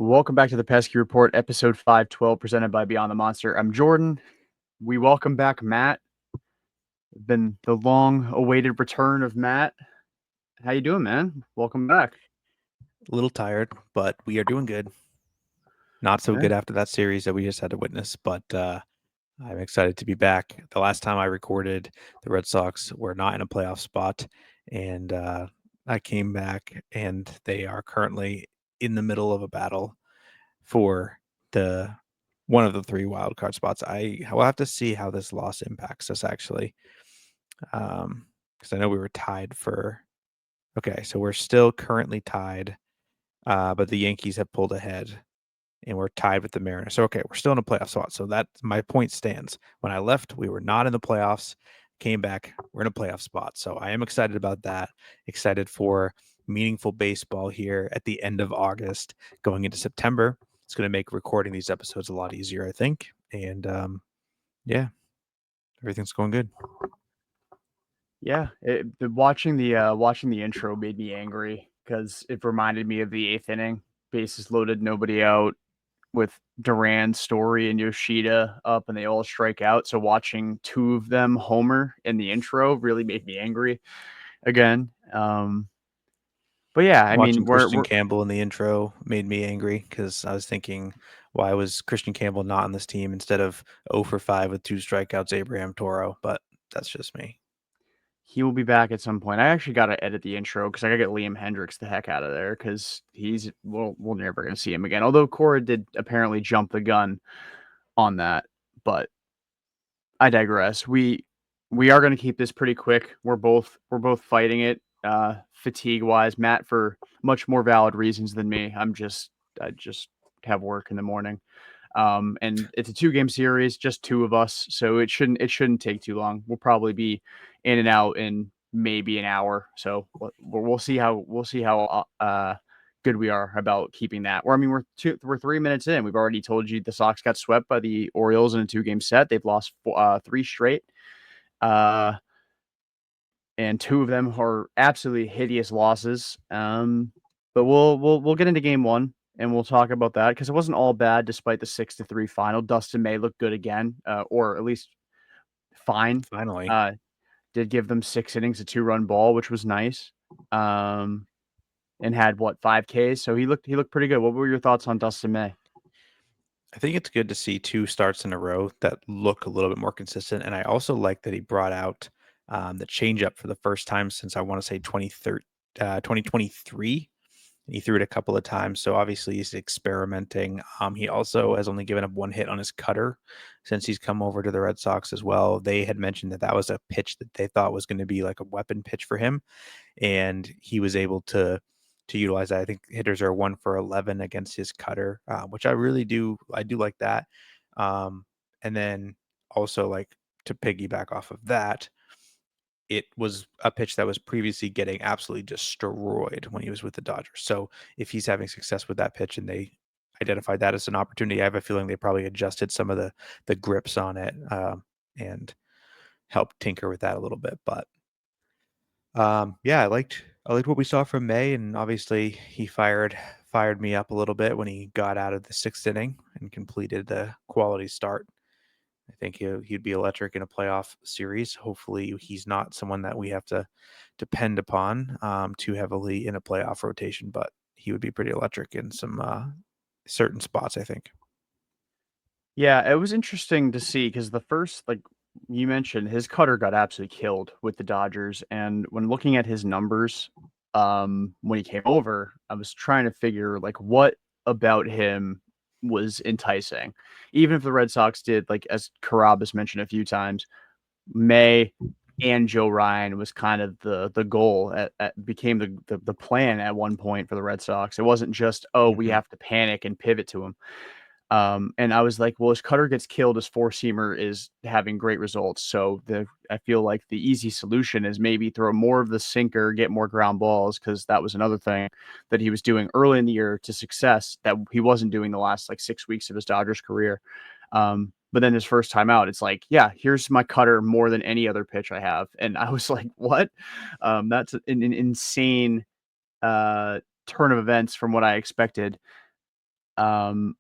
Welcome back to the Pesky Report, episode 512, presented by Beyond the Monster. I'm Jordan. We welcome back Matt. Been the long-awaited return of Matt. How you doing, man? Welcome back. A little tired, but we are doing good. Not so Okay. good after that series that we just had to witness, but I'm excited to be back. The last time I recorded, the Red Sox were not in a playoff spot, and I came back, and they are currently in the middle of a battle for the one of the 3 wild card spots. I will have to see how this loss impacts us actually, because I know we were tied for. Okay, so we're still currently tied, but the Yankees have pulled ahead and we're tied with the Mariners. So, okay, we're still in a playoff spot. So that my point stands. When I left, we were not in the playoffs. Came back, we're in a playoff spot. So I am excited about that. Excited for meaningful baseball here at the end of August, going into September. It's going to make recording these episodes a lot easier, I think. And yeah, everything's going good. Yeah, watching the intro made me angry because it reminded me of the 8th inning. Bases loaded, nobody out, with Duran, Story, and Yoshida up, and they all strike out. So watching 2 of them homer in the intro really made me angry again. But yeah, I mean, Watching Christian we're Campbell in the intro made me angry because I was thinking, why was Christian Campbell not on this team instead of 0 for 5 with 2 strikeouts, Abraham Toro? But that's just me. he will be back at some point. I actually got to edit the intro because I got to get Liam Hendricks the heck out of there because we're never going to see him again. Although Cora did apparently jump the gun on that, but I digress. We are going to keep this pretty quick. We're both fighting it fatigue wise. Matt for much more valid reasons than me. I just have work in the morning. And it's a 2-game series, just 2 of us, so it shouldn't take too long. We'll probably be in and out in maybe an hour. So we'll see how good we are about keeping that. Or I mean, we're 3 minutes in. We've already told you the Sox got swept by the Orioles in a 2-game set. They've lost 3 straight. And 2 of them are absolutely hideous losses. But we'll get into game 1 and we'll talk about that because it wasn't all bad despite the 6-3 final. Dustin May looked good again, or at least fine. Finally. Did give them 6 innings, a 2-run ball, which was nice. And had 5 Ks, so he looked pretty good. What were your thoughts on Dustin May? I think it's good to see 2 starts in a row that look a little bit more consistent. And I also like that he brought out the changeup for the first time since I want to say 2023. He threw it a couple of times, so obviously he's experimenting. He also has only given up 1 hit on his cutter since he's come over to the Red Sox as well. They had mentioned that was a pitch that they thought was going to be like a weapon pitch for him, and he was able to utilize that. I think hitters are 1 for 11 against his cutter, which I really do. I do like that. And then also like to piggyback off of that, it was a pitch that was previously getting absolutely destroyed when he was with the Dodgers. So if he's having success with that pitch and they identified that as an opportunity, I have a feeling they probably adjusted some of the grips on it and helped tinker with that a little bit. But yeah, I liked what we saw from May, and obviously he fired me up a little bit when he got out of the 6th inning and completed the quality start. I think he'd be electric in a playoff series. Hopefully, he's not someone that we have to depend upon too heavily in a playoff rotation, but he would be pretty electric in some certain spots, I think. Yeah, it was interesting to see because the first, like you mentioned, his cutter got absolutely killed with the Dodgers. And when looking at his numbers, when he came over, I was trying to figure like what about him was enticing. Even if the Red Sox did, like as Carabas mentioned a few times, May and Joe Ryan was kind of the goal became the plan at one point for the Red Sox. It wasn't just, oh, we Mhm. have to panic and pivot to him. And I was like, well, as Cutter gets killed, his four seamer is having great results. So I feel like the easy solution is maybe throw more of the sinker, get more ground balls, because that was another thing that he was doing early in the year to success that he wasn't doing the last like 6 weeks of his Dodgers career. But then his first time out, it's like, yeah, here's my cutter more than any other pitch I have. And I was like, what? That's an insane uh, turn of events from what I expected. Um,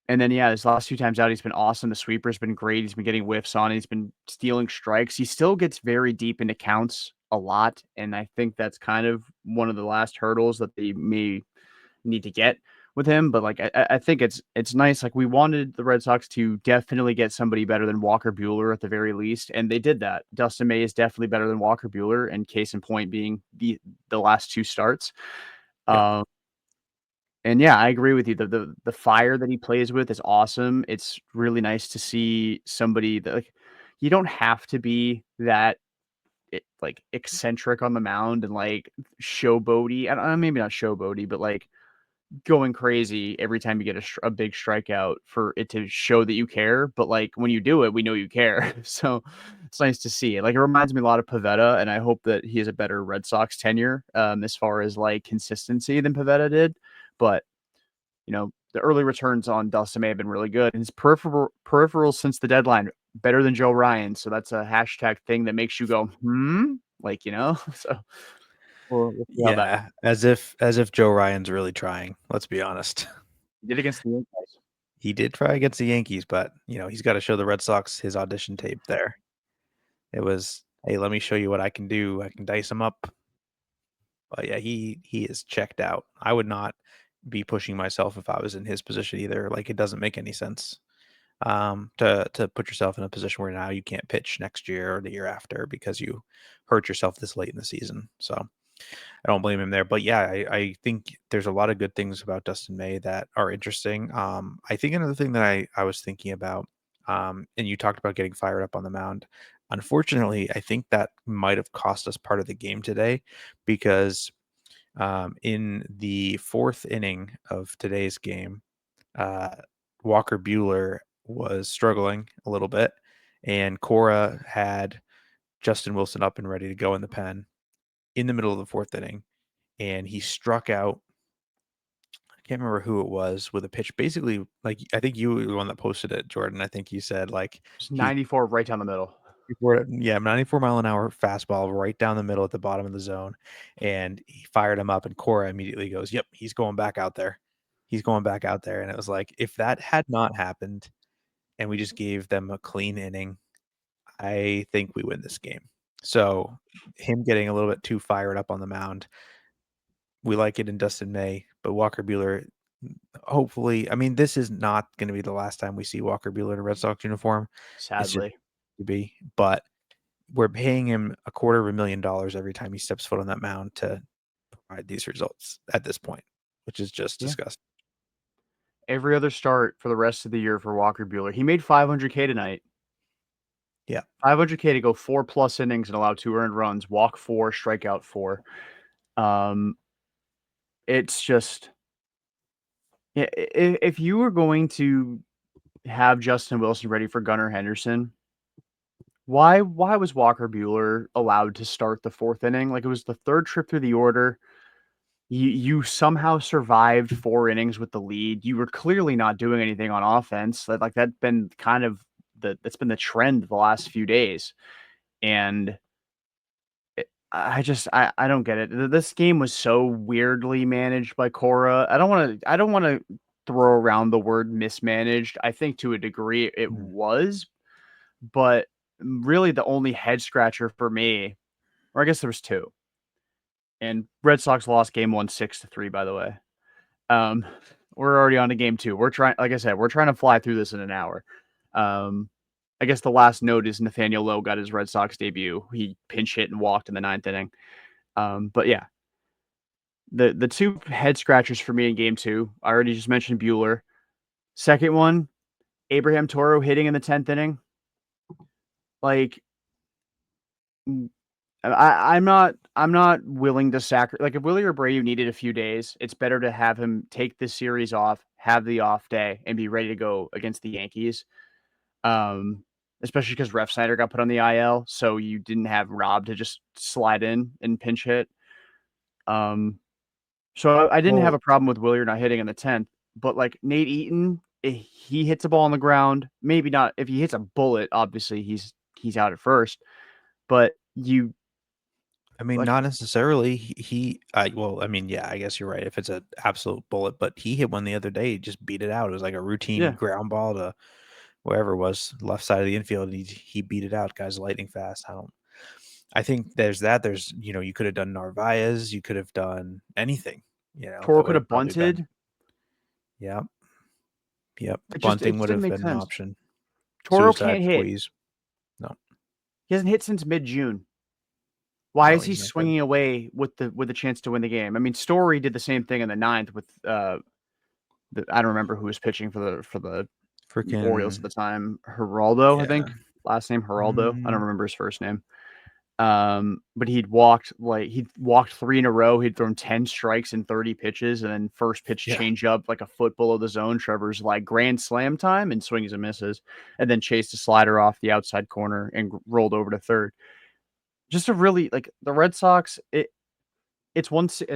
and then, yeah, his last 2 times out, he's been awesome. The sweeper's been great. He's been getting whiffs on it. He's been stealing strikes. He still gets very deep into counts a lot, and I think that's kind of one of the last hurdles that they may need to get with him. But like, I think it's nice. Like, we wanted the Red Sox to definitely get somebody better than Walker Buehler at the very least, and they did that. Dustin May is definitely better than Walker Buehler, and case in point being the last 2 starts. Yeah. Um, and yeah, I agree with you. The fire that he plays with is awesome. It's really nice to see somebody that like you don't have to be that like eccentric on the mound and like showboaty. Maybe not showboaty, but like going crazy every time you get a big strikeout for it to show that you care. But like when you do it, we know you care. So it's nice to see it. Like it reminds me a lot of Pavetta, and I hope that he has a better Red Sox tenure as far as like consistency than Pavetta did. But the early returns on Dustin may have been really good. And his peripherals since the deadline better than Joe Ryan. So that's a hashtag thing that makes you go, like, so we'll see how that Yeah, as if Joe Ryan's really trying, let's be honest. did against the Yankees. He did try against the Yankees, but, he's gotta show the Red Sox his audition tape there. It was, "Hey, let me show you what I can do. I can dice him up." But yeah, he is checked out. I would not be pushing myself if I was in his position either. Like, it doesn't make any sense, to put yourself in a position where now you can't pitch next year or the year after because you hurt yourself this late in the season. So I don't blame him there. But yeah, I think there's a lot of good things about Dustin May that are interesting. I think another thing that I was thinking about, and you talked about getting fired up on the mound. Unfortunately, I think that might have cost us part of the game today because in the fourth inning of today's game, uh, Walker Bueller was struggling a little bit, and Cora had Justin Wilson up and ready to go in the pen in the middle of the fourth inning, and he struck out. I can't remember who it was with a pitch. Basically, like I think you were the one that posted it, Jordan. I think you said like It's he 94 right down the middle. yeah, 94 mile an hour fastball right down the middle at the bottom of the zone, and he fired him up, and Cora immediately goes, "Yep, he's going back out there. He's going back out there." And it was like if that had not happened, and we just gave them a clean inning, I think we win this game. So him getting a little bit too fired up on the mound, we like it in Dustin May, but Walker Bueller, hopefully, I mean, this is not going to be the last time we see Walker Bueller in a Red Sox uniform. It's just Sadly. to be, but we're paying him $250,000 every time he steps foot on that mound to provide these results at this point, which is just Yeah. disgusting. Every other start for the rest of the year for Walker Bueller. He made 500K tonight. Yeah. 500K to go 4+ innings and allow 2 earned runs, walk 4, strike out 4. Um, it's just if you were going to have Justin Wilson ready for Gunnar Henderson, why was Walker Bueller allowed to start the 4th inning? Like, it was the 3rd trip through the order. You somehow survived 4 innings with the lead. You were clearly not doing anything on offense. Like that's been kind of that's been the trend the last few days. And I don't get it. This game was so weirdly managed by Cora. I don't want to throw around the word mismanaged. I think to a degree it Mm. was, but really the only head scratcher for me, or I guess there was two. And Red Sox lost game 1 6-3, by the way. Um, we're already on to game 2. We're trying, like I said, we're trying to fly through this in an hour. I guess the last note is Nathaniel Lowe got his Red Sox debut. He pinch hit and walked in the 9th inning. But yeah, the two head scratchers for me in game 2. I already just mentioned Bueller. Second one, Abraham Toro hitting in the 10th inning. Like Mm, I'm not willing to sacrifice. Like if Willie Abreu needed a few days, it's better to have him take this series off, have the off day, and be ready to go against the Yankees. Um, Especially because Ref Snyder got put on the IL, so you didn't have Rob to just slide in and pinch hit. Um, so I didn't have Well, a problem with Willier not hitting in the 10th, but like Nate Eaton, if he hits a ball on the ground, maybe not. If he hits a bullet, obviously he's out at first. But you I mean, like, not necessarily. Well, I mean, yeah, I guess you're right. If it's an absolute bullet, but he hit one the other day, he just beat it out. It was like a routine yeah, ground ball to wherever it was, left side of the infield, and he beat it out. Guy's lightning fast. I think there's that. There's, you could have done Narvaez, you could have done anything, Toro that would could have have probably been, bunted. yeah, yep. It Bunting just would didn't have make been an sense. option. Toro Suicide can't hit. squeeze. No, He hasn't hit since mid June. Why no, is he he's not good. swinging away with the chance to win the game? I mean, Story did the same thing in the ninth with I don't remember who was pitching for the Orioles at Freaking, the time. Geraldo, I yeah. think. Last name Geraldo. I don't Mm, remember his first name. But he'd walked three in a row. He'd thrown 10 strikes in 30 pitches, and then first pitch yeah. change up like a foot below the zone. Trevor's like grand slam time and swings and misses, and then chased a slider off the outside corner and rolled over to third. Just a really like the Red Sox. It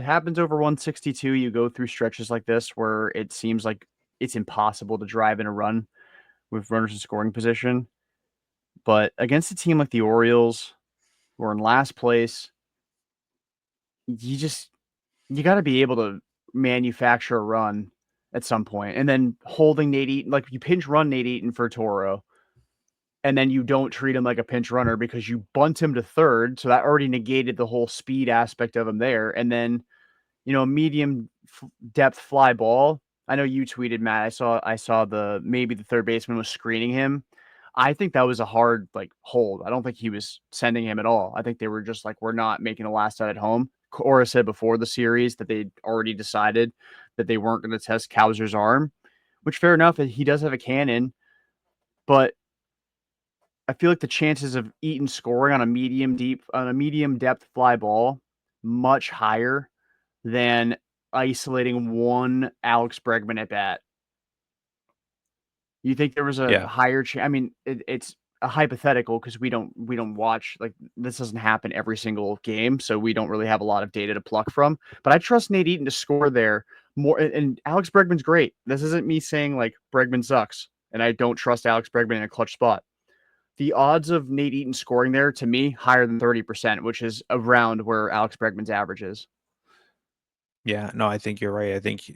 happens over 162. You go through stretches like this where it seems like it's impossible to drive in a run with runners in scoring position. But against a team like the Orioles, who are in last place, you just you got to be able to manufacture a run at some point, and then holding Nate Eaton, like you pinch run Nate Eaton for Toro, and then you don't treat him like a pinch runner because you bunt him to third, so that already negated the whole speed aspect of him there, and then medium depth fly ball. I know you tweeted, Matt. I saw the maybe the third baseman was screening him. I think that was a hard like hold. I don't think he was sending him at all. I think they were just like, we're not making the last out at home. Cora said before the series that they'd already decided that they weren't going to test Kowser's arm, which fair enough. He does have a cannon, but I feel like the chances of Eaton scoring on a medium depth fly ball much higher than isolating one Alex Bregman at bat. You think there was a Yeah. higher chance? I mean, it's a hypothetical because we don't watch like this doesn't happen every single game, so we don't really have a lot of data to pluck from. But I trust Nate Eaton to score there more. And Alex Bregman's great. This isn't me saying like Bregman sucks, and I don't trust Alex Bregman in a clutch spot. The odds of Nate Eaton scoring there to me higher than 30%, which is around where Alex Bregman's average is. Yeah, no, I think you're right. I think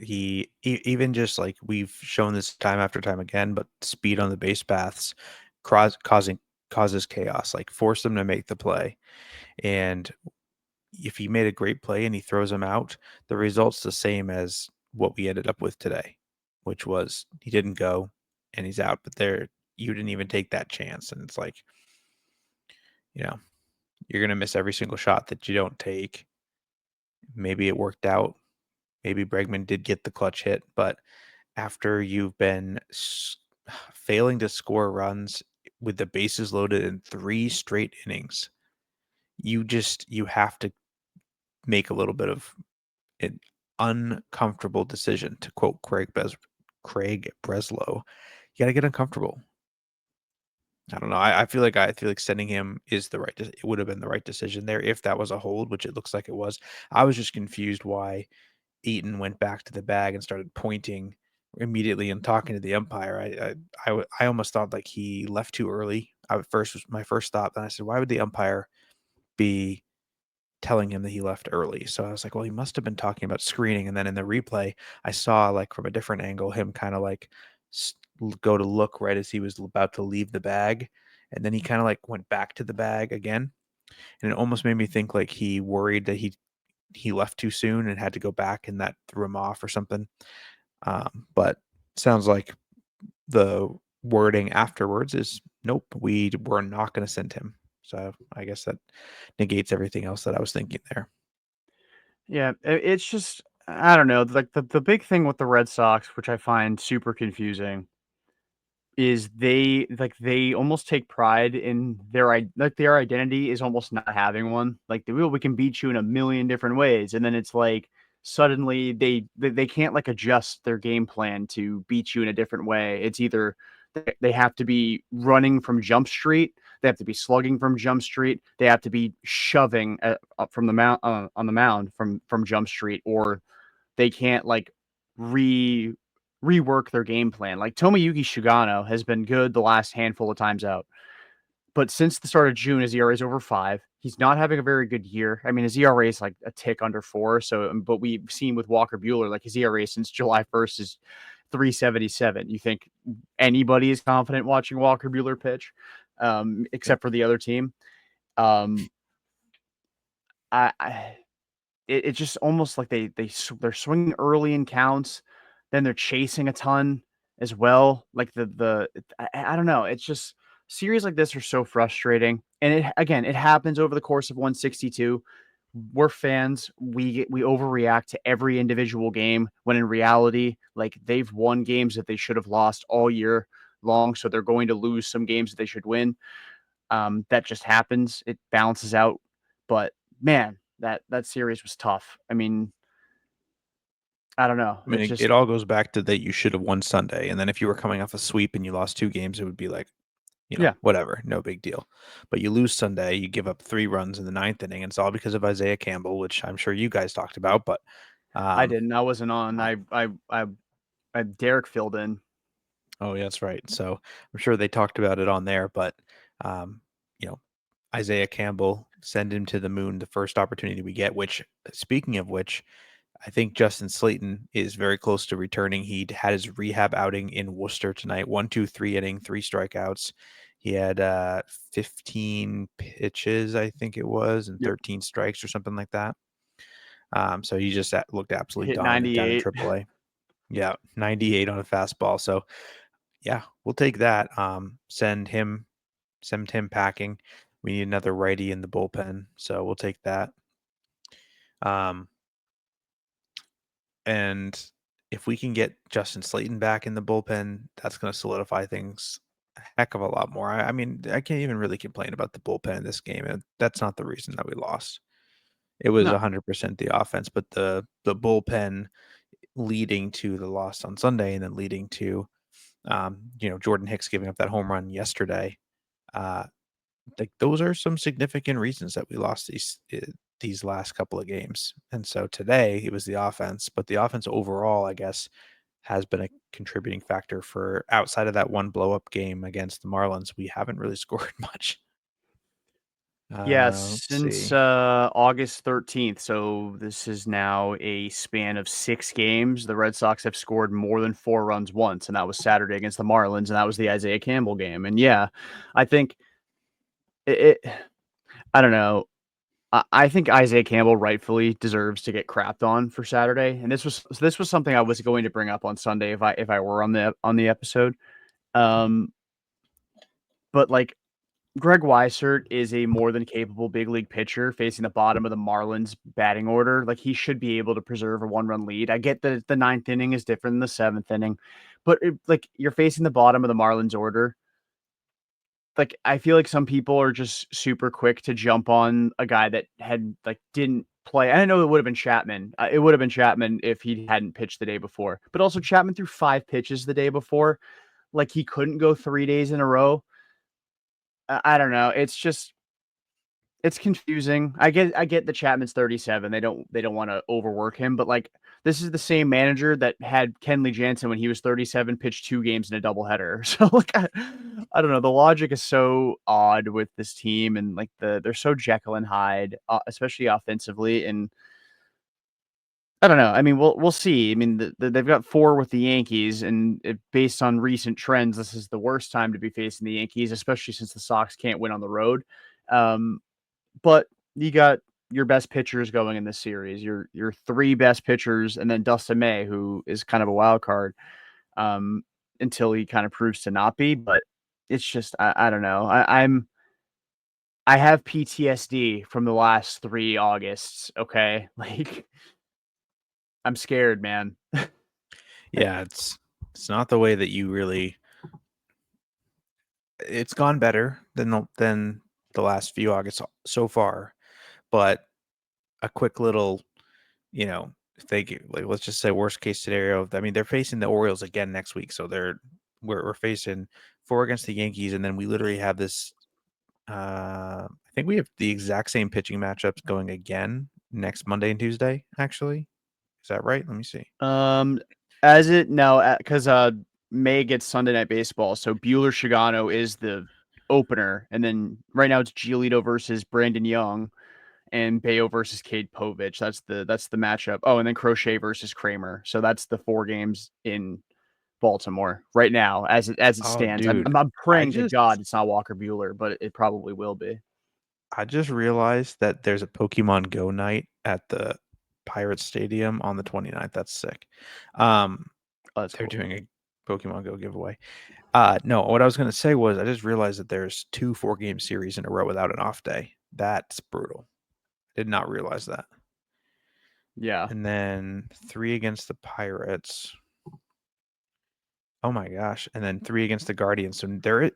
even just like we've shown this time after time again, but speed on the base paths causing causes chaos. Like force them to make the play, and if he made a great play and he throws him out, the result's the same as what we ended up with today, which was he didn't go and he's out. But there, you didn't even take that chance, and it's like, you know, you're gonna miss every single shot that you don't take. Maybe it worked out. Maybe Bregman did get the clutch hit, but after you've been failing to score runs with the bases loaded in 3 straight innings, you have to make a little bit of an uncomfortable decision, to quote Craig Breslow. You got to get uncomfortable. I don't know. I feel like sending him is the right. It would have been the right decision there if that was a hold, which it looks like it was. I was just confused why Eaton went back to the bag and started pointing immediately and talking to the umpire. I almost thought like he left too early. At first was my first thought. Then I said, why would the umpire be telling him that he left early? So I was like, well, he must have been talking about screening. And then in the replay, I saw like from a different angle him kind of like go to look right as he was about to leave the bag, and then he kind of like went back to the bag again, and it almost made me think like he worried that he left too soon and had to go back, and that threw him off or something. But sounds like the wording afterwards is nope, we were not going to send him. So I guess that negates everything else that I was thinking there. Yeah, it's just I don't know. Like the big thing with the Red Sox, which I find super confusing, is they almost take pride in their identity is almost not having one. Like we can beat you in a million different ways, and then it's like suddenly they can't like adjust their game plan to beat you in a different way. It's either they have to be running from Jump Street, they have to be slugging from Jump Street, they have to be shoving up from the mound on the mound from Jump Street, or they can't like re rework their game plan. Like Tomoyuki Shigano has been good the last handful of times out, but since the start of June, his ERA is over 5. He's not having a very good year. I mean, his ERA is like a tick under 4. So, but we've seen with Walker Buehler, like his ERA since July 1st is 3.77. You think anybody is confident watching Walker Buehler pitch, Yep. except for the other team? Um, I it's just almost like they're swinging early in counts, then they're chasing a ton as well. Like I don't know. It's just series like this are so frustrating, and it happens over the course of 162. We're fans. We overreact to every individual game when in reality, like they've won games that they should have lost all year long. So they're going to lose some games that they should win. That just happens. It balances out. But man, that series was tough. I mean, I don't know. I mean, It's it just all goes back to that you should have won Sunday, and then if you were coming off a sweep and you lost 2 games, it would be like, yeah. whatever, no big deal. But you lose Sunday, you give up 3 runs in the ninth inning, and it's all because of Isaiah Campbell, which I'm sure you guys talked about, but, I um didn't. I wasn't on. uh I Derek filled in. oh, yeah, that's right. So, I'm sure they talked about it on there, but, um, you know, Isaiah Campbell, send him to the moon the first opportunity we get, which, speaking of which, I think Justin Slayton is very close to returning. He had his rehab outing in Worcester tonight. 1, 2, 3 inning, 3 strikeouts. He had 15 pitches, I think it was, and Yep. 13 strikes or something like that. So he just looked absolutely Hit dominant down in 98. AAA. Yeah, 98 on a fastball. So yeah, we'll take that. Send him packing. We need another righty in the bullpen, so we'll take that. Um, And if we can get Justin Slayton back in the bullpen, that's going to solidify things a heck of a lot more. I mean, I can't even really complain about the bullpen in this game. And that's not the reason that we lost. It was No. 100% the offense, but the bullpen leading to the loss on Sunday and then leading to Jordan Hicks giving up that home run yesterday. Uh, like those are some significant reasons that we lost these last couple of games. And so today it was the offense, but the offense overall, I guess, has been a contributing factor for outside of that one blow up game against the Marlins. We haven't really scored much. Yeah, Let's since see. August 13th. So this is now a span of 6 games. The Red Sox have scored more than 4 runs once, and that was Saturday against the Marlins, and that was the Isaiah Campbell game. And yeah, I think it I don't know. I think Isaiah Campbell rightfully deserves to get crapped on for Saturday, and this was something I was going to bring up on Sunday if I were on the episode. Um, but like Greg Weissert is a more than capable big league pitcher facing the bottom of the Marlins batting order. Like he should be able to preserve a 1-run lead. I get that the ninth inning is different than the seventh inning, but like you're facing the bottom of the Marlins order. Like I feel like some people are just super quick to jump on a guy that had like didn't play. I know it would have been Chapman. It would have been Chapman if he hadn't pitched the day before. But also Chapman threw 5 pitches the day before. Like he couldn't go 3 days in a row. I don't know. It's confusing. I get the Chapman's 37. They don't want to overwork him, but like this is the same manager that had Kenley Jansen when he was 37, pitched 2 games in a doubleheader. So like I don't know. The logic is so odd with this team, and like they're so Jekyll and Hyde, especially offensively. And I don't know. I mean, we'll see. I mean, they've got 4 with the Yankees, and based on recent trends, this is the worst time to be facing the Yankees, especially since the Sox can't win on the road. Um, but you got your best pitchers going in this series. Your 3 best pitchers, and then Dustin May, who is kind of a wild card um, until he kind of proves to not be. But it's just I don't know. I have PTSD from the last 3 Augusts. Okay, like I'm scared, man. Yeah, it's not the way that you really it's gone better than the last few August so far, but a quick little, if they get, like, let's just say worst case scenario. I mean, they're facing the Orioles again next week, so we're facing four against the Yankees, and then we literally have this. I think we have the exact same pitching matchups going again next Monday and Tuesday. Actually, is that right? Let me see. Um, as it no, because May gets Sunday Night Baseball, so Bueller Shigano is the opener, and then right now it's Giolito versus Brandon Young, and Bayo versus Cade Povich. That's the matchup. Oh, and then Crochet versus Kramer. So that's the 4 games in Baltimore right now, as it Oh, stands. I'm dude, I'm I praying to just God it's not Walker Bueller, but it probably will be. I just realized that there's a Pokemon Go night at the Pirates Stadium on the 29th. That's sick. Um, Oh, that's they're cool. doing a Pokemon Go giveaway. No, what I was gonna say was I just realized that there's two 4 game series in a row without an off day. That's brutal. Did not realize that. Yeah. And then 3 against the Pirates. Oh my gosh. And then 3 against the Guardians. So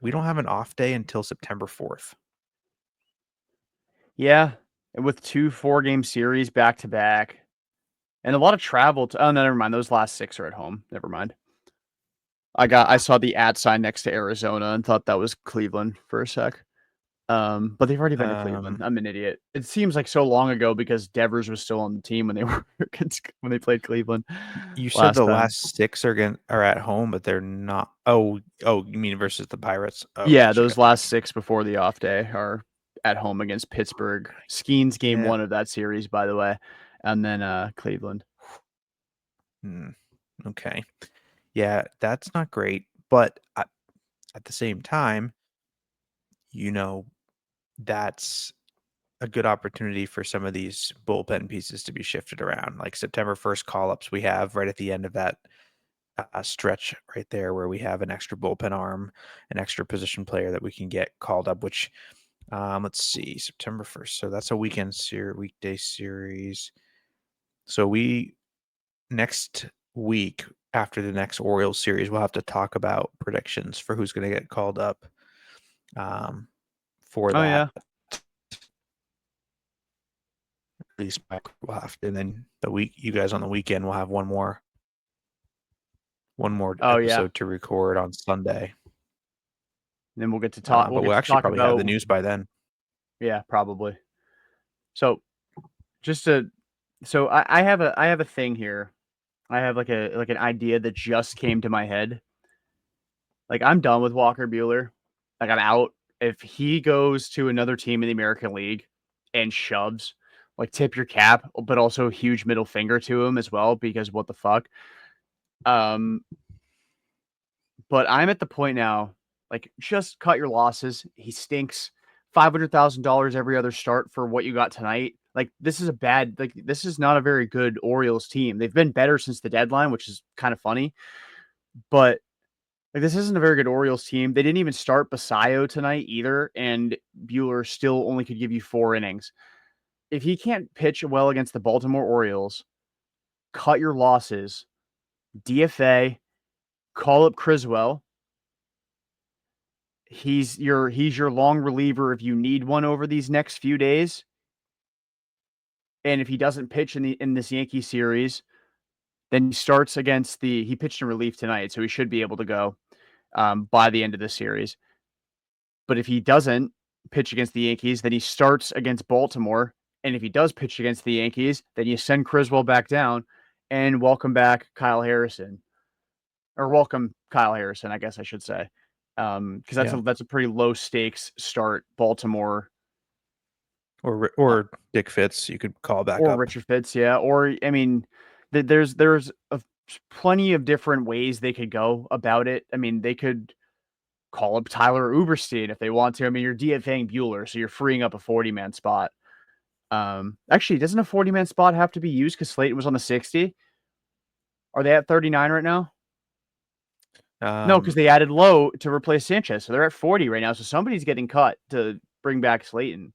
we don't have an off day until September 4th. Yeah. And with two 4 game series back to back and a lot of travel to oh no, never mind. Those last 6 are at home. Never mind. I saw the @ sign next to Arizona and thought that was Cleveland for a sec. But they've already been to Cleveland. Um, I'm an idiot. It seems like so long ago because Devers was still on the team when they were when they played Cleveland you said last the time. last 6 are at home, but they're not. Oh, you mean versus the Pirates? Oh, Yeah, gotcha, those gotcha. last 6 before the off day are at home against Pittsburgh. Skeens game Yeah. 1 of that series, by the way, and then Cleveland. Hmm, okay. Yeah, that's not great. But at the same time, you know, that's a good opportunity for some of these bullpen pieces to be shifted around. Like September 1st call ups, we have right at the end of that stretch right there where we have an extra bullpen arm, an extra position player that we can get called up, which let's see, September 1st. So that's a weekday series. So we next week after the next Orioles series, we'll have to talk about predictions for who's going to get called up um, for Oh that. yeah. At least we'll have to, and then you guys on the weekend will have one more Oh yeah. episode to record on Sunday. Then we'll get to talk. We'll But get we'll to actually talk probably have the about news by then. yeah, probably. So just to so I have a thing here. I have like an idea that just came to my head. Like I'm done with Walker Bueller. Like I'm out. If he goes to another team in the American League and shoves, like tip your cap, but also a huge middle finger to him as well because what the fuck. Um, but I'm at the point now, like just cut your losses. He stinks. $500,000 every other start for what you got tonight. Like this is not a very good Orioles team. They've been better since the deadline, which is kind of funny. But like this isn't a very good Orioles team. They didn't even start Basayo tonight either, and Bueller still only could give you 4 innings. If he can't pitch well against the Baltimore Orioles, cut your losses, DFA, call up Criswell. He's your long reliever if you need one over these next few days. And if he doesn't pitch in this Yankee series, then he pitched in relief tonight, so he should be able to go by the end of the series. But if he doesn't pitch against the Yankees, then he starts against Baltimore. And if he does pitch against the Yankees, then you send Criswell back down and welcome back Kyle Harrison. Or welcome Kyle Harrison, I guess I should say. Because Yeah. that's a pretty low stakes start, Baltimore uh, Or Dick Fitz, you could call back or up. Richard Fitz, yeah. Or I mean, there's plenty of different ways they could go about it. I mean, they could call up Tyler Uberstein if they want to. I mean, you're DFAing Bueller, so you're freeing up a 40-man spot. Actually, doesn't a 40-man spot have to be used because Slayton was on the 60? Are they at 39 right now? No, because Um, they added Lowe to replace Sanchez, so they're at 40 right now. So somebody's getting cut to bring back Slayton.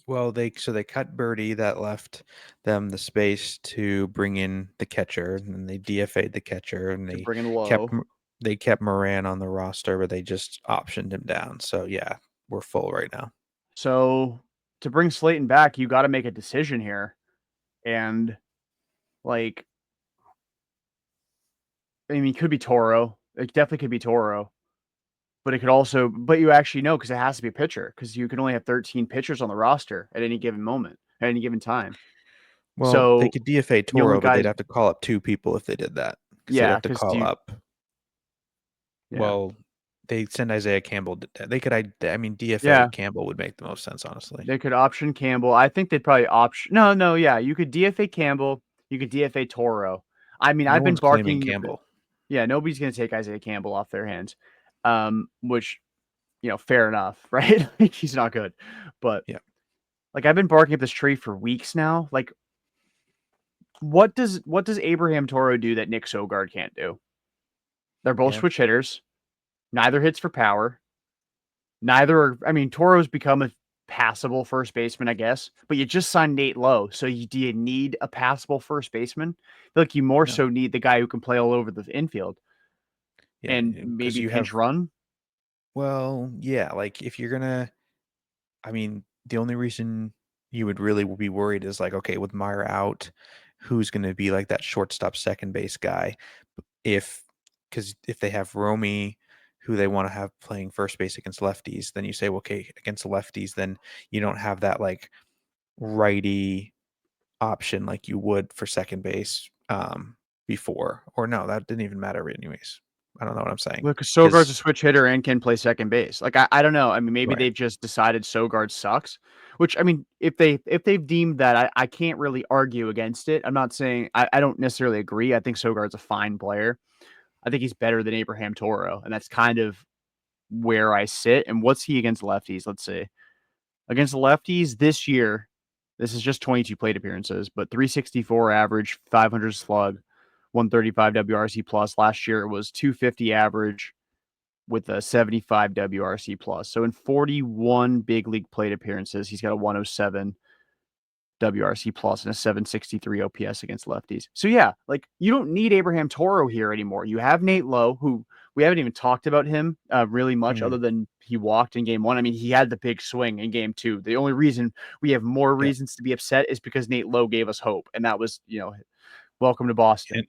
well, they cut Birdie, that left them the space to bring in the catcher, and then they DFA'd the catcher, and To they bring in kept Lowe. They kept Moran on the roster, but they just optioned him down. So yeah, we're full right now. So to bring Slayton back, you got to make a decision here. And like, I mean, it could be Toro. It definitely could be Toro. But it could also, but you actually know because it has to be a pitcher because you can only have 13 pitchers on the roster at any given moment, at any given time. Well, they So could DFA the only Toro, but they'd guys, have to call up two people if they did that because they'd yeah, have to because call you, up. yeah, Well, they send Isaiah Campbell. They could, I mean, DFA yeah, Campbell would make the most sense, honestly. they could option Campbell. I think they'd probably option. No, no, yeah, you could DFA Campbell. You could DFA Toro. I mean, No I've been one's claiming barking. Campbell. Yeah, nobody's gonna take Isaiah Campbell off their hands. Which fair enough, right? Like, he's not good, but Yeah, like I've been barking up this tree for weeks now. Like, what does Abraham Toro do that Nick Sogard can't do? They're both yeah, switch hitters. Neither hits for power. Neither are. I mean, Toro's become a passable first baseman, I guess. But you just signed Nate Lowe, so do you need a passable first baseman? I feel like you more no, so need the guy who can play all over the infield yeah, and because maybe you have. pinch run. Well, yeah, like if you're gonna, I mean, the only reason you would really be worried is like, okay, with Meyer out, who's gonna be like that shortstop second base guy? If because if they have Romy, who they want to have playing first base against lefties, then you say, well, okay, against the lefties, then you don't have that like righty option like you would for second base before. Or no, that didn't even matter anyways. I don't know what I'm saying. Look, Sogard's a Because switch hitter and can play second base. Like I don't know. I mean, maybe right. they've just decided Sogard sucks. Which I mean, if they've deemed that, I can't really argue against it. I'm not saying I don't necessarily agree. I think Sogard's a fine player. I think he's better than Abraham Toro, and that's kind of where I sit. And what's he against lefties? Let's see. Against the lefties this year, this is just 22 plate appearances, but 364 average, 500 slug, 135 WRC plus. Last year it was 250 average with a 75 WRC plus. So in 41 big league plate appearances, he's got a 107 WRC plus and a 763 OPS against lefties. So yeah, like you don't need Abraham Toro here anymore. You have Nate Lowe, who we haven't even talked about him really much, Mhm. other than he walked in game one. I mean, he had the big swing in game two. The only reason we have more Yeah. reasons to be upset is because Nate Lowe gave us hope, and that was welcome to Boston. And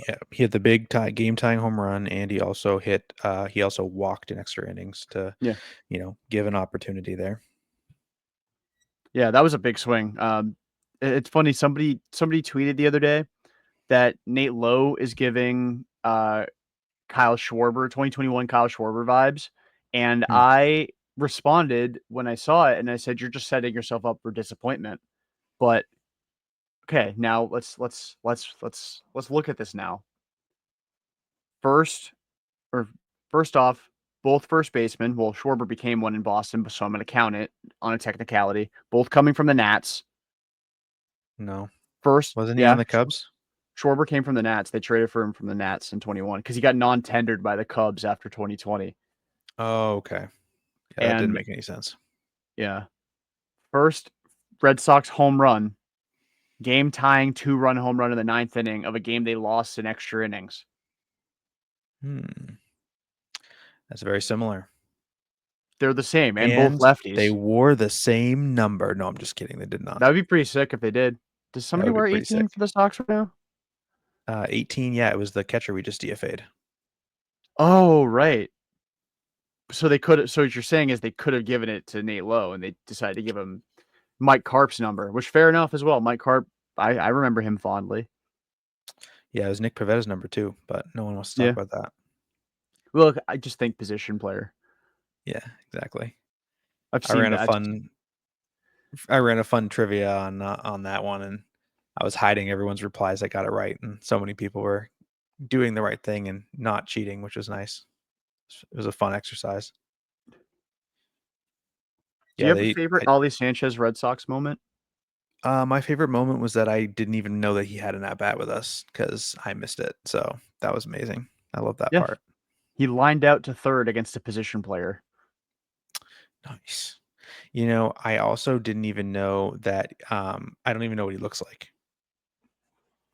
yeah, he hit the big game tying home run, and he also walked in extra innings to, Yeah, give an opportunity there. yeah, that was a big swing. It's funny. Somebody tweeted the other day that Nate Lowe is giving Kyle Schwarber, 2021 Kyle Schwarber vibes. And Hmm. I responded when I saw it and I said, you're just setting yourself up for disappointment. But okay, now let's look at this now. First or first off, both first basemen, well, Schwarber became one in Boston, so I'm gonna count it on a technicality. Both coming from the Nats. No. First, Wasn't he on yeah, the Cubs? Schwarber came from the Nats. They traded for him from the Nats in 21 because he got non-tendered by the Cubs after 2020. Oh, okay. Yeah, that didn't And make any sense. yeah, first Red Sox home run, game tying 2-run home run in the ninth inning of a game they lost in extra innings. Hmm. That's very similar. They're the same and both And they lefties. wore the same number. No, I'm just kidding. They did not. That would be pretty sick if they did. Does That somebody would be wear pretty 18 sick. for the Sox right now? 18, yeah, it was the catcher we just DFA'd. Oh, right. So they could have. So what you're saying is they could have given it to Nate Lowe, and they decided to give him Mike Carp's number, which fair enough as well. Mike Carp, I remember him fondly. Yeah, it was Nick Pavetta's number two, but no one wants to talk Yeah. about that. Well, I just think position player. Yeah, exactly. I've I seen ran a that. fun I ran a fun trivia on that one, and I was hiding everyone's replies. I got it right, and so many people were doing the right thing and not cheating, which was nice. It was a fun exercise. Do you Yeah, have a favorite Ali Sanchez Red Sox moment? my favorite moment was that I didn't even know that he had an at bat with us because I missed it. So that was amazing. I love that Yeah. part. He lined out to third against a position player. Nice. I also didn't even know that. I don't even know what he looks like.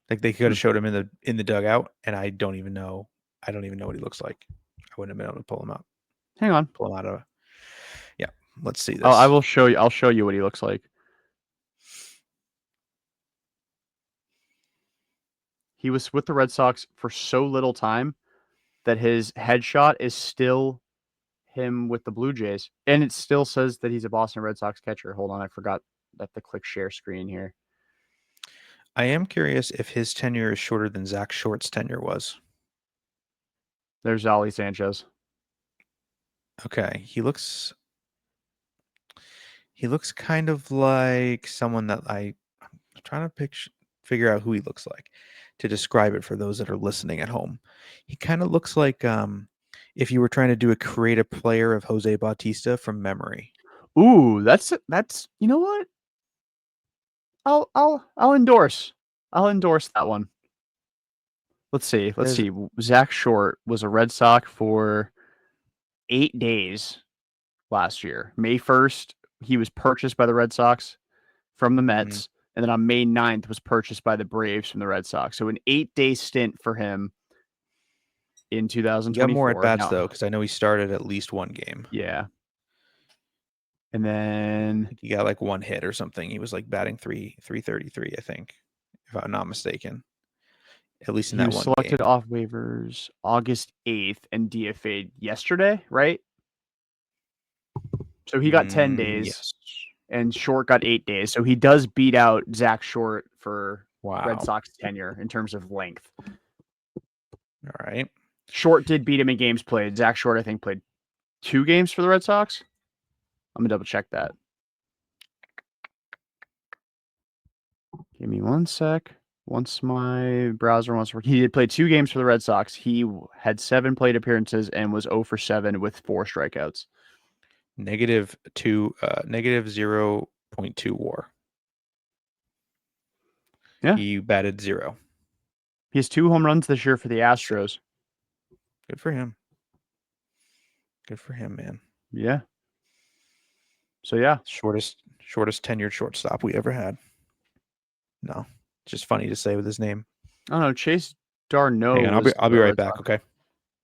Like they could Hmm. have showed him in the dugout, and I don't even know. I don't even know what he looks like. I wouldn't have been able to pull him up. Hang on. Pull him out of. Yeah, let's see I this. will show you. I'll show you what he looks like. He was with the Red Sox for so little time that his headshot is still him with the Blue Jays, and it still says that he's a Boston Red Sox catcher. Hold on, I forgot that the click share screen here. I am curious if his tenure is shorter than Zach Short's tenure was. There's Ali Sanchez. Okay, he looks kind of like someone that I'm trying to figure out who he looks like to describe it for those that are listening at home. He kind of looks like if you were trying to do a creative player of Jose Bautista from memory. Ooh, that's you know what? I'll endorse. I'll endorse that one. Let's see. There's Zach Short was a Red Sox for 8 days last year. May 1st, he was purchased by the Red Sox from the Mets, and then on May 9th was purchased by the Braves from the Red Sox. So an 8-day stint for him in he got more at 2024. bats Now, though, because I know he started at least one game. yeah. And then He got like one hit or something. He was like batting 333, I think, if I'm not mistaken. At least in he that was one selected game. off waivers August 8th and DFA'd yesterday, right? So he got 10 days Yes. and Short got 8 days. So he does beat out Zach Short for Red Wow. Sox tenure in terms of length. All right. Short did beat him in games played. Zach Short, I think, played 2 games for the Red Sox. I'm going to double check that. Give me one sec. Once my browser wants to work. He did play 2 games for the Red Sox. He had 7 plate appearances and was 0 for 7 with 4 strikeouts. Negative 0.2 WAR. Yeah. He batted 0. He has 2 home runs this year for the Astros. Good for him. Good for him, man. Yeah. So yeah, Shortest tenured shortstop we ever had. No, just funny to say with his name. I don't know. Chase Darno Hang on, was I'll be right back. Okay.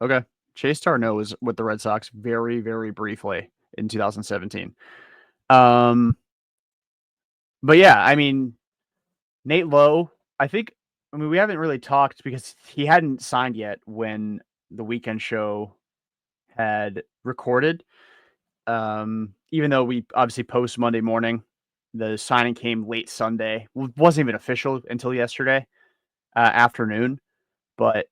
Okay. Chase Darno was with the Red Sox very, very briefly in 2017. But yeah, I mean, Nate Lowe, I mean, we haven't really talked because he hadn't signed yet when the weekend show had recorded. Even though we obviously post Monday morning, the signing came late Sunday. Wasn't even official until yesterday afternoon. But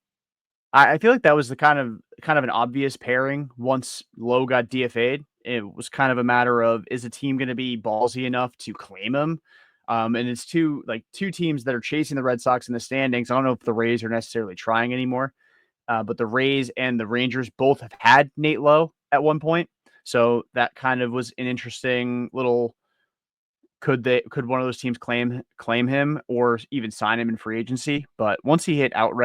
I feel like that was the kind of an obvious pairing once Lowe got DFA'd. It was kind of a matter of, is the team going to be ballsy enough to claim him? And it's two teams that are chasing the Red Sox in the standings. I don't know if the Rays are necessarily trying anymore, but the Rays and the Rangers both have had Nate Lowe at one point. So that kind of was an interesting little. Could one of those teams claim him or even sign him in free agency? But once he got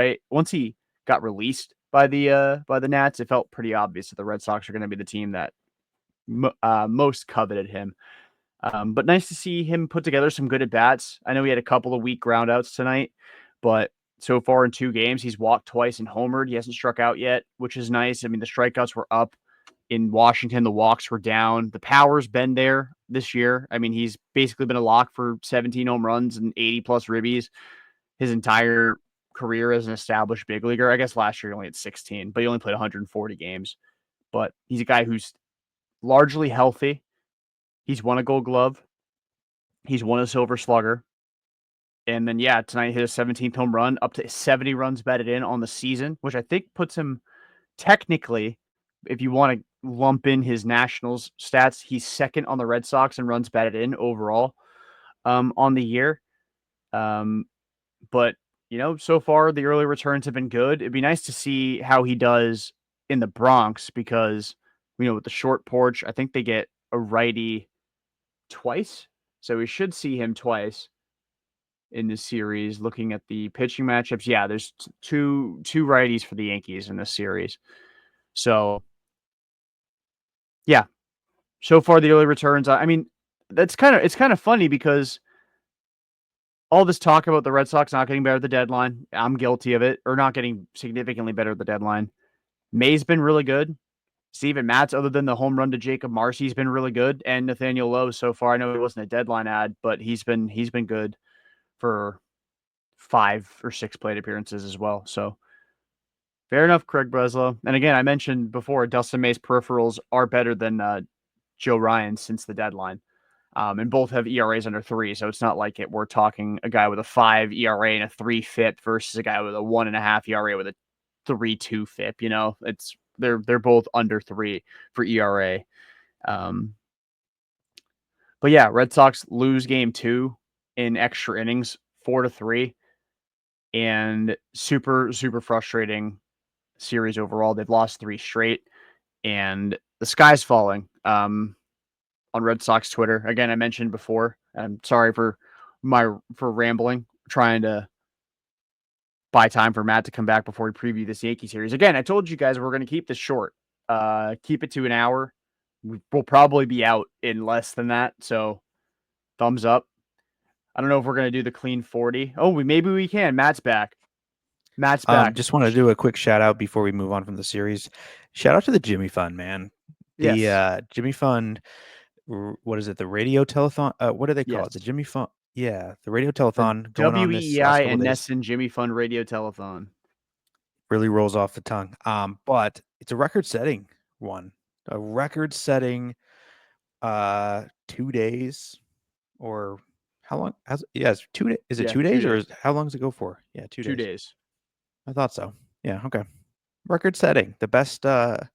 released by the Nats, it felt pretty obvious that the Red Sox are going to be the team that most coveted him. But nice to see him put together some good at bats. I know he had a couple of weak groundouts tonight, but so far in 2 games, he's walked twice and homered. He hasn't struck out yet, which is nice. I mean, the strikeouts were up in Washington. The walks were down. The power's been there this year. I mean, he's basically been a lock for 17 home runs and 80 plus ribbies his entire career as an established big leaguer. I guess last year he only had 16, but he only played 140 games. But he's a guy who's largely healthy. He's won a Gold Glove. He's won a Silver Slugger. And then, yeah, tonight he hit a 17th home run, up to 70 runs batted in on the season, which I think puts him technically, if you want to lump in his Nationals stats, he's second on the Red Sox in runs batted in overall on the year. But, so far the early returns have been good. It'd be nice to see how he does in the Bronx because, with the short porch, I think they get a righty twice. So we should see him twice in this series. Looking at the pitching matchups, yeah, there's two righties for the Yankees in this series. So, yeah, so far the early returns. I mean, it's kind of funny because all this talk about the Red Sox not getting better at the deadline, I'm guilty of it, or not getting significantly better at the deadline. May's been really good. Steven Matz, other than the home run to Jacob Marcy's been really good, and Nathaniel Lowe so far. I know he wasn't a deadline ad, but he's been good for 5 or 6 plate appearances as well. So fair enough, Craig Breslow. And again, I mentioned before, Dustin May's peripherals are better than Joe Ryan since the deadline. And both have ERAs under 3, so it's not like we're talking a guy with a 5 ERA and a 3 FIP versus a guy with a 1.5 ERA with a 3.2 FIP. You know, they're both under 3 for ERA. But yeah, Red Sox lose game 2 in extra innings, 4-3, and super frustrating series overall. They've lost 3 straight, and the sky's falling. On Red Sox Twitter. Again, I mentioned before. I'm sorry for rambling, trying to buy time for Matt to come back before we preview this Yankee series. Again, I told you guys we're going to keep this short. Keep it to an hour. We'll probably be out in less than that. So, thumbs up. I don't know if we're going to do the clean 40. Oh, maybe we can. Matt's back. Matt's back. Just want to do a quick shout out before we move on from the series. Shout out to the Jimmy Fund, man. The Yes. Jimmy Fund, what is it? The radio telethon? What do they call it? The Yes. Jimmy Fund. Yeah, the radio The telethon going on this last WEI couple and days. Nesson Jimmy Fund Radio Telethon. Really rolls off the tongue. But it's a record-setting one. A record-setting 2 days, or how long? It's 2 days. Is it 2 days, 2 or days. how long does it go for? Yeah, 2 days. 2 days. I thought so. Yeah, okay. Record-setting. The best, the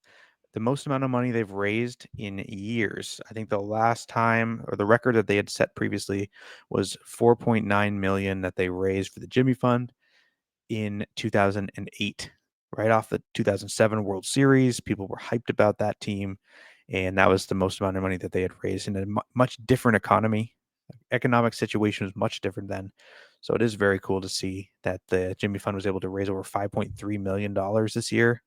most amount of money they've raised in years. I think the last time, or the record that they had set previously, was 4.9 million that they raised for the Jimmy Fund in 2008, right off the 2007 World Series. People were hyped about that team, and that was the most amount of money that they had raised in a much different economy. Economic situation was much different then. So it is very cool to see that the Jimmy Fund was able to raise over $5.3 million this year.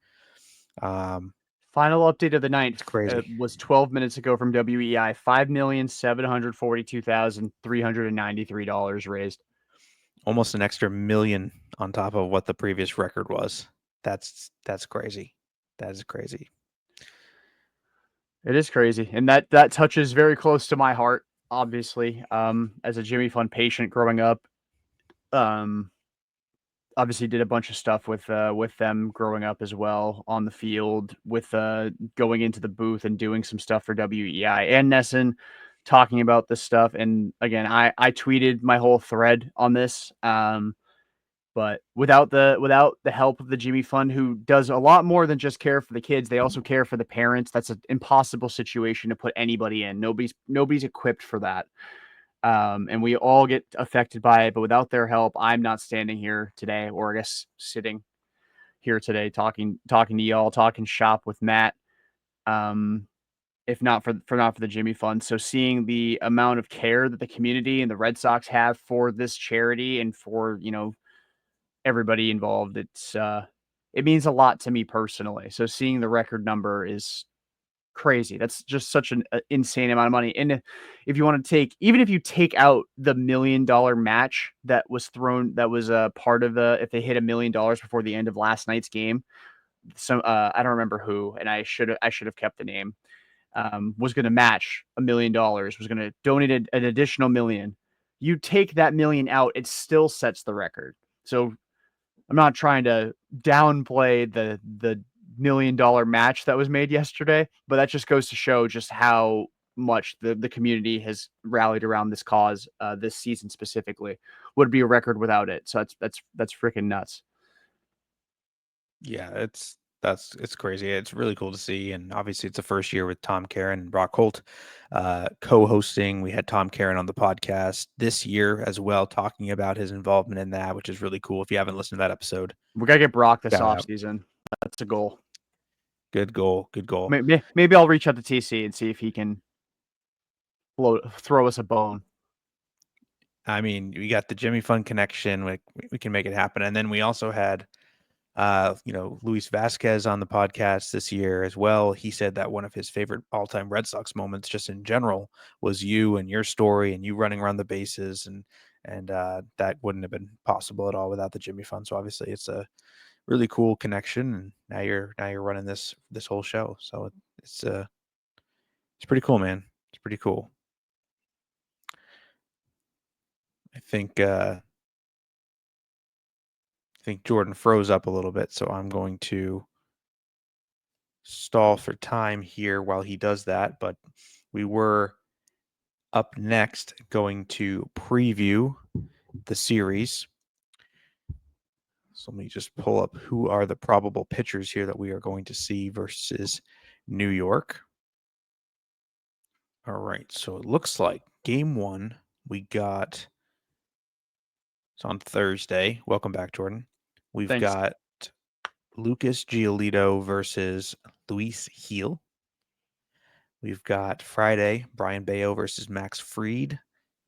Final update of the night. It's crazy. Was 12 minutes ago from WEI. $5,742,393 raised. Almost an extra million on top of what the previous record was. That's crazy. That is crazy. It is crazy, and that touches very close to my heart. Obviously, as a Jimmy Fund patient growing up, obviously did a bunch of stuff with them growing up as well on the field, with going into the booth and doing some stuff for WEI and Nesson, talking about this stuff. And again, I tweeted my whole thread on this. But without the help of the Jimmy Fund, who does a lot more than just care for the kids, they also care for the parents. That's an impossible situation to put anybody in. Nobody's equipped for that. And we all get affected by it. But without their help, I'm not standing here today, or I guess sitting here today talking to y'all, talking shop with Matt. If not for the Jimmy Fund. So seeing the amount of care that the community and the Red Sox have for this charity and for, everybody involved, it means a lot to me personally. So seeing the record number is crazy. That's just such an insane amount of money. And if you want to even if you take out the $1 million match that was thrown, that was a part of if they hit $1 million before the end of last night's game. So I don't remember who, and I should have kept the name. Was going to match $1 million, was going to donate an additional $1 million. You take that $1 million out, it still sets the record. So I'm not trying to downplay the $1 million match that was made yesterday, but that just goes to show just how much the community has rallied around this cause this season specifically. Would be a record without it. So that's freaking nuts. Yeah, it's crazy. It's really cool to see, and obviously it's the first year with Tom Karen and Brock Holt co-hosting. We had Tom Karen on the podcast this year as well, talking about his involvement in that, which is really cool. If you haven't listened to that episode, We gotta get Brock this shout out. offseason. That's a goal. Good goal. Maybe I'll reach out to TC and see if he can throw us a bone. I mean, we got the Jimmy Fund connection. We can make it happen. And then we also had Luis Vasquez on the podcast this year as well. He said that one of his favorite all-time Red Sox moments just in general was you and your story and you running around the bases and and that wouldn't have been possible at all without the Jimmy Fund. So obviously, it's a really cool connection, and now you're running this whole show. So it's pretty cool, man. It's pretty cool. I think Jordan froze up a little bit, so I'm going to stall for time here while he does that. But we were up next going to preview the series. So let me just pull up who are the probable pitchers here that we are going to see versus New York. All right, so it looks like game one, we got, it's on Thursday. Welcome back, Jordan. We've Thanks. got Lucas Giolito versus Luis Heel. We've got Friday, Brian Bayo versus Max Fried.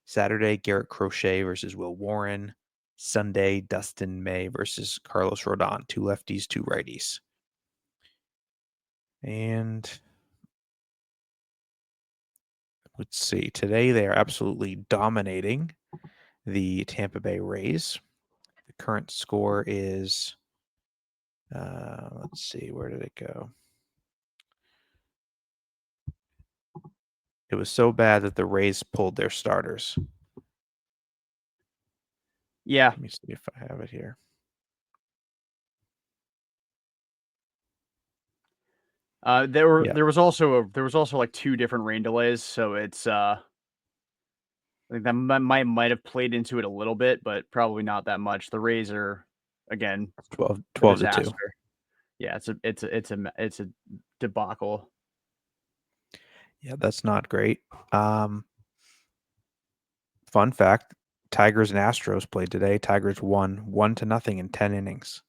Saturday, Garrett Crochet versus Will Warren. Sunday, Dustin May versus Carlos Rodon. 2 lefties, 2 righties. And let's see. Today, they are absolutely dominating the Tampa Bay Rays. The current score is, let's see, where did it go? It was so bad that the Rays pulled their starters. Yeah. Let me see if I have it here. There was also like 2 different rain delays, so it's I think that might have played into it a little bit, but probably not that much. The Rays are, again, 12 a to 2. disaster. Yeah, it's a debacle. Yeah, that's not great. Fun fact, Tigers and Astros played today. Tigers won 1-0 in 10 innings.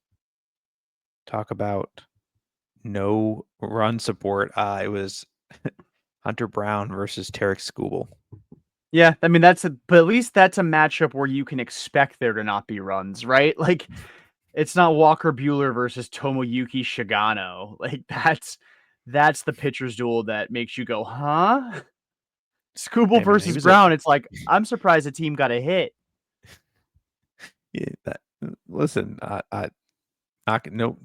Talk about no run support. It was Hunter Brown versus Tarek Skubal. Yeah, I mean, but at least that's a matchup where you can expect there to not be runs, right? Like, it's not Walker Buehler versus Tomoyuki Shigano. Like, that's the pitcher's duel that makes you go, huh? Skubal Hey, man, he versus was a Brown. It's like, I'm surprised the team got a hit. yeah, listen, no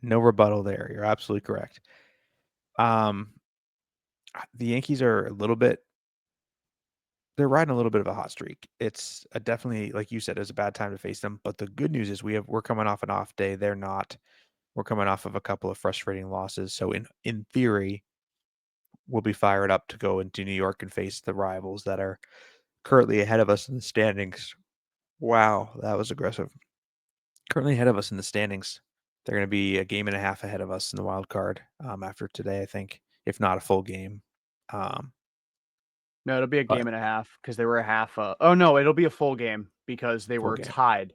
rebuttal there. You're absolutely correct. The Yankees are a little bit, they're riding a little bit of a hot streak. It's definitely, like you said, it's a bad time to face them. But the good news is we're coming off an off day. They're not. We're coming off of a couple of frustrating losses. So in theory, we'll be fired up to go into New York and face the rivals that are currently ahead of us in the standings. Wow, that was aggressive. Currently ahead of us in the standings. They're going to be a game and a half ahead of us in the wild card after today, I think, if not a full game. No, it'll be a But game and a half because they were a half. Oh no, it'll be a full game because they full were game. tied.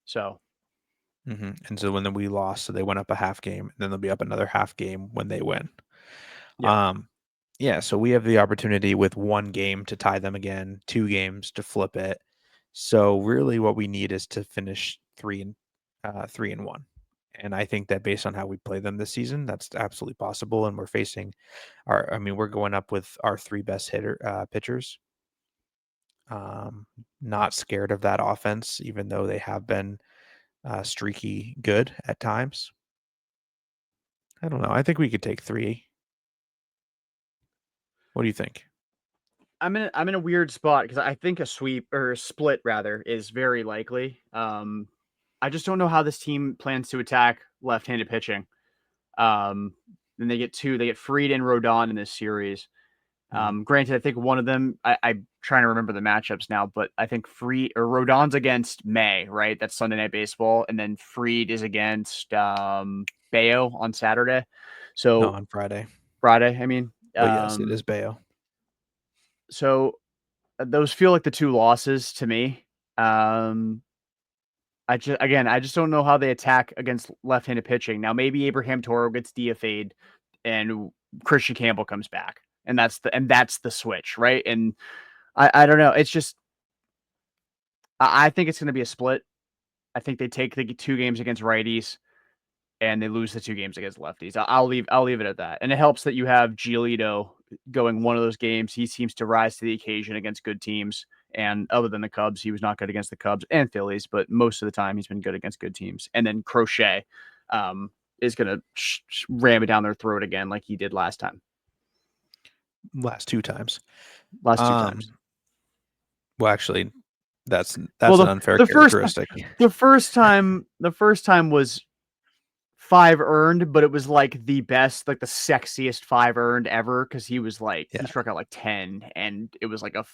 So, And so when we lost, so they went up a half game, and then they'll be up another half game when they win. yeah. Yeah, so we have the opportunity with 1 game to tie them again, 2 games to flip it. So really, what we need is to finish 3-1. And I think that based on how we play them this season, that's absolutely possible. And we're facing we're going up with our 3 best pitchers. Not scared of that offense, even though they have been streaky good at times. I don't know. I think we could take 3. What do you think? I'm in a weird spot because I think a sweep or a split rather is very likely. I just don't know how this team plans to attack left-handed pitching. Then they get Fried and Rodon in this series. Granted, I think one of them, I'm trying to remember the matchups now, but I think Fried or Rodon's against May, right? That's Sunday Night Baseball, and then Fried is against Bayo on Saturday. No, So on Friday. Friday, I mean. But yes, it is Bayo. So those feel like the 2 losses to me. I just don't know how they attack against left-handed pitching. Now maybe Abraham Toro gets DFA'd and Christian Campbell comes back. And that's the switch, right? And I don't know. It's just I think it's going to be a split. I think they take the 2 games against righties and they lose the 2 games against lefties. I'll leave it at that. And it helps that you have Giolito going one of those games. He seems to rise to the occasion against good teams. And other than the Cubs, he was not good against the Cubs and Phillies, but most of the time he's been good against good teams. And then Crochet is going to ram it down their throat again like he did last time. Last two times. Last two times. Well, actually, that's an unfair characteristic. The first time was 5 earned, but it was like the best, like the sexiest 5 earned ever because he was like he struck out like 10, and it was like a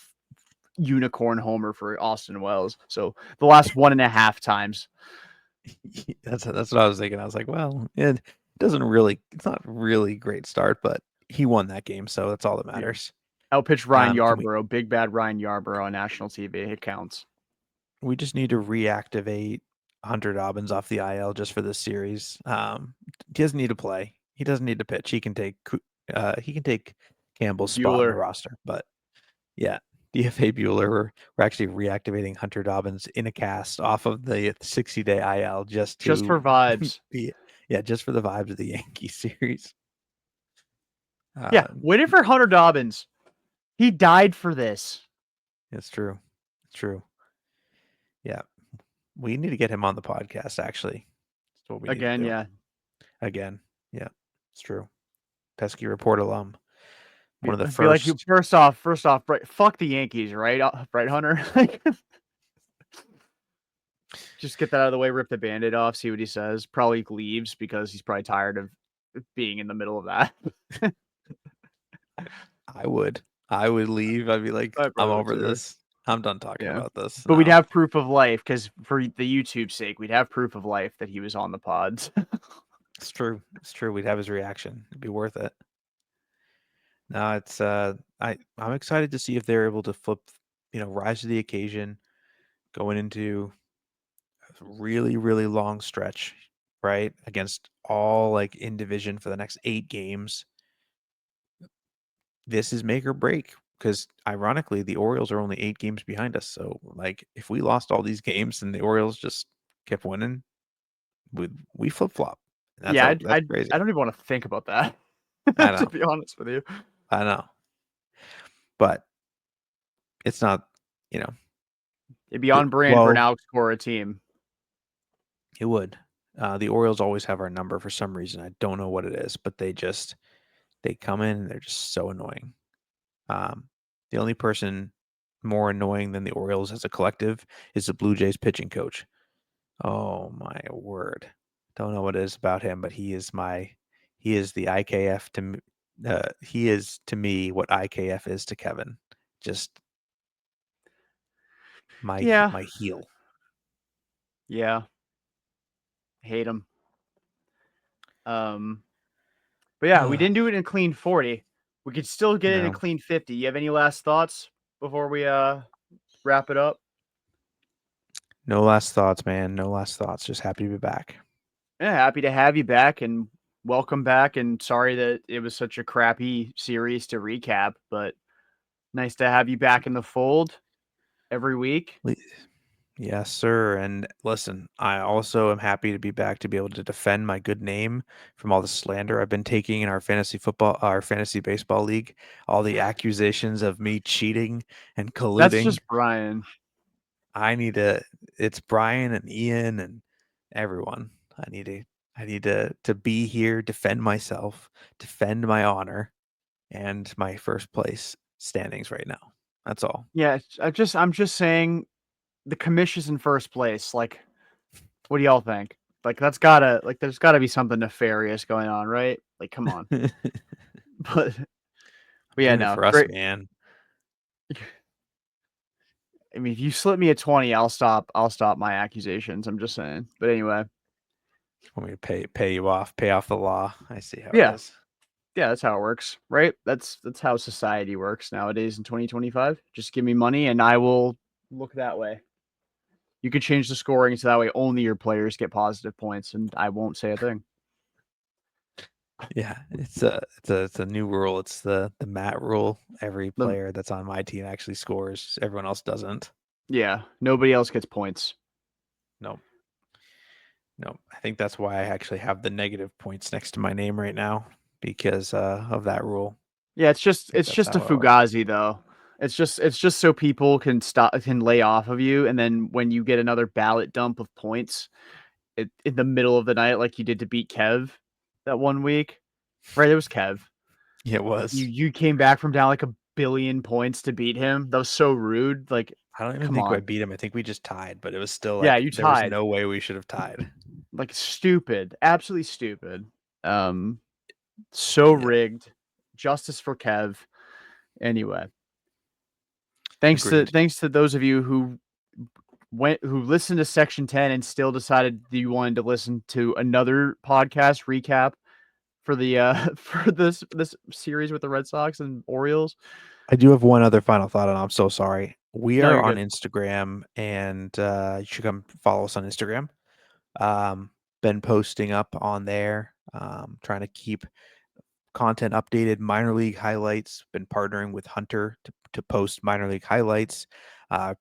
unicorn homer for Austin Wells. So the last 1.5 times. That's what I was thinking. I was like, well, it's not really great start, but he won that game, so that's all that matters. Outpitched Ryan Yarbrough, big bad Ryan Yarbrough on national TV. It counts. We just need to reactivate Hunter Dobbins off the IL just for this series. He doesn't need to play. He doesn't need to pitch. He can take Campbell's spot on the roster. But yeah, DFA Bueller, we're actually reactivating Hunter Dobbins in a cast off of the 60-day IL just for vibes. Just for the vibes of the Yankees series. Waiting for Hunter Dobbins. He died for this. It's true. It's true. Yeah. We need to get him on the podcast, actually. That's what we need to do. Again. Yeah. It's true. Pesky Report alum. One of the first. Like first off, right, fuck the Yankees, right? Right, Hunter? Just get that out of the way, rip the Band-Aid off, see what he says. Probably leaves because he's probably tired of being in the middle of that. I would leave. I'd be like, I'm over this. I'm done talking about this. But we'd have proof of life because for the YouTube sake, we'd have proof of life that he was on the pods. It's true. It's true. We'd have his reaction. It'd be worth it. No, it's I'm excited to see if they're able to flip, rise to the occasion going into a really, really long stretch, right? Against all like in division for the next 8 games. This is make or break because ironically the Orioles are only 8 games behind us. So like if we lost all these games and the Orioles just kept winning, we flip flop. That's crazy. I don't even want to think about that. To be honest with you. I know. But it's not, it'd be on brand for an Alex Cora team. It would. The Orioles always have our number for some reason. I don't know what it is, but they come in and they're just so annoying. The only person more annoying than the Orioles as a collective is the Blue Jays pitching coach. Oh my word. Don't know what it is about him, but he is the IKF to me. He is to me what IKF is to Kevin. Just my heel. Yeah. Hate him. But yeah, we didn't do it in clean 40. We could still get it in clean 50. You have any last thoughts before we wrap it up? No last thoughts, man. No last thoughts. Just happy to be back. Yeah, happy to have you back and welcome back. And sorry that it was such a crappy series to recap, but nice to have you back in the fold every week. Yes, sir. And listen, I also am happy to be back to be able to defend my good name from all the slander I've been taking in our fantasy baseball league. All the accusations of me cheating and colluding. That's just Brian. It's Brian and Ian and everyone. I need to be here, defend myself, defend my honor and my first place standings right now. That's all. Yeah, I'm just saying the commission's in first place. Like, what do y'all think? Like, there's gotta be something nefarious going on, right? Like, come on. but yeah, no, for us, man. I mean, if you slip me a 20, I'll stop my accusations. I'm just saying. But anyway. Want me to pay you off, pay off the law. I see how it is. Yeah, that's how it works, right? That's how society works nowadays in 2025. Just give me money and I will look that way. You could change the scoring so that way only your players get positive points and I won't say a thing. Yeah, it's a new rule. It's the Matt rule. Every player that's on my team actually scores. Everyone else doesn't. Yeah, nobody else gets points. No. I think that's why I actually have the negative points next to my name right now because of that rule. Yeah, it's just a Fugazi though. It's just so people can lay off of you, and then when you get another ballot dump of points in the middle of the night, like you did to beat Kev that one week, right? It was Kev. Yeah, it was. You came back from down like a billion points to beat him. That was so rude. Like, I don't even come think I on. beat him. I think we just tied, but it was still Yeah, like you there was tied. no way we should have tied. Like stupid, absolutely stupid. Um, so Yeah, rigged. Justice for Kev. Anyway, agreed. thanks to those of you who listened to Section 10 and still decided that you wanted to listen to another podcast recap for the for this series with the Red Sox and Orioles. I do have one other final thought, and I'm so sorry. We No, are you're on good. Instagram, and you should come follow us on Instagram. Been posting up on there, trying to keep content updated, minor league highlights. Been partnering with Hunter to post minor league highlights,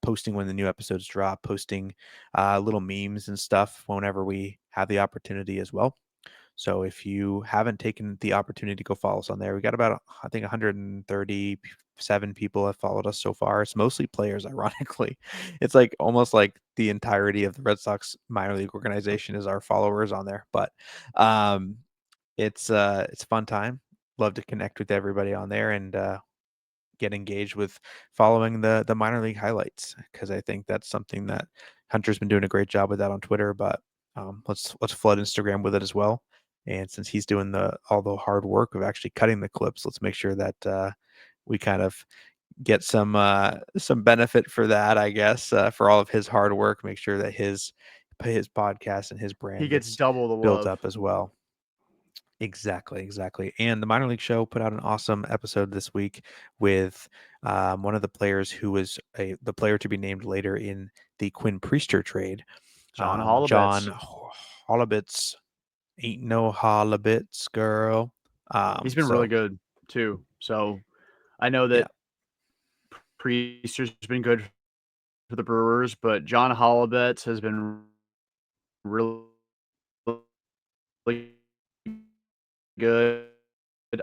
posting when the new episodes drop, posting little memes and stuff whenever we have the opportunity as well. So if you haven't taken the opportunity to go follow us on there, we got about, I think, 137 people have followed us so far. It's mostly players, ironically. It's like almost like the entirety of the Red Sox minor league organization is our followers on there. But um, it's a fun time. Love to connect with everybody on there and get engaged with following the minor league highlights, because I think that's something that Hunter's been doing a great job with that on Twitter. But let's flood Instagram with it as well. And since he's doing all the hard work of actually cutting the clips, let's make sure that we kind of get some benefit for that, I guess, for all of his hard work. Make sure that his podcast and his He brand gets gets double the built love. up as well. Exactly, exactly. And the minor league show put out an awesome episode this week with one of the players who was the player to be named later in the Quinn Priester trade, John John Hollabets. Hollabits. Ain't no Hollabits, girl. He's been really So good too. So I know yeah, that Priester's been good for the Brewers, but John Hollabets has been really good.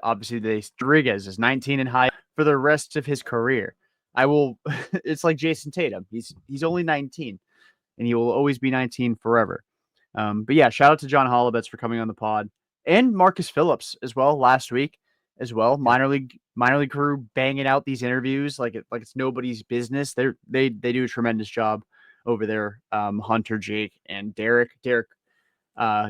Obviously, Rodriguez is 19 and high for the rest of his career. I will. It's like Jason Tatum. He's only 19, and he will always be 19 forever. But yeah, shout out to John Hollabets for coming on the pod, and Marcus Phillips as well last week as well. yeah. Minor league crew banging out these interviews like it's nobody's business. They do a tremendous job over there. Hunter, Jake, and Derek. Derek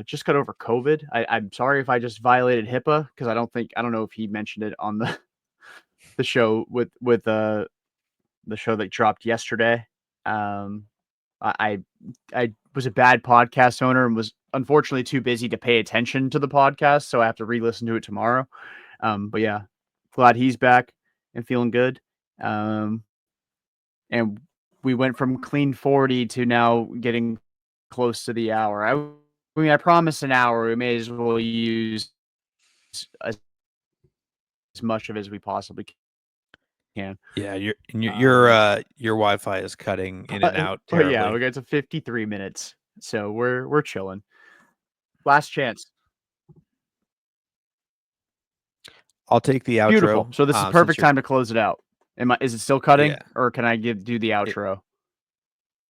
just got over COVID. I'm sorry if I just violated HIPAA because I don't know if he mentioned it on the show with the show that dropped yesterday. Um, I I was a bad podcast owner and was unfortunately too busy to pay attention to the podcast, so I have to re-listen to it tomorrow. But yeah, glad he's back and feeling good. And we went from clean 40 to now getting close to the hour. I mean, I promised an hour. We may as well use as much of it as we possibly can. Yeah, Um, your Wi-Fi is cutting in and but out but yeah, terribly. we got to 53 minutes, so we're chilling. Last chance. I'll take the Beautiful. outro. So this is Since perfect you're time to close it out. Is it still yeah, cutting, or can I do the it, outro?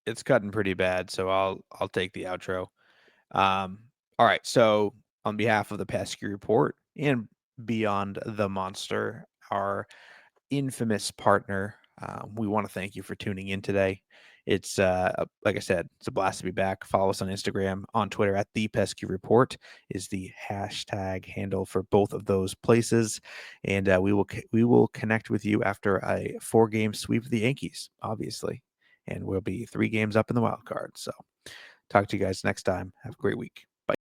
it's cutting pretty bad, so I'll take the outro. Um, all right. So, on behalf of the Pesky Report and Beyond the Monster, our infamous partner, we want to thank you for tuning in today. It's like I said, it's a blast to be back. Follow us on Instagram, on Twitter at the Pesky Report is the hashtag handle for both of those places, and we will connect with you after a 4-game sweep of the Yankees, obviously, and we'll be 3 games up in the wild card. So. Talk to you guys next time. Have a great week. Bye.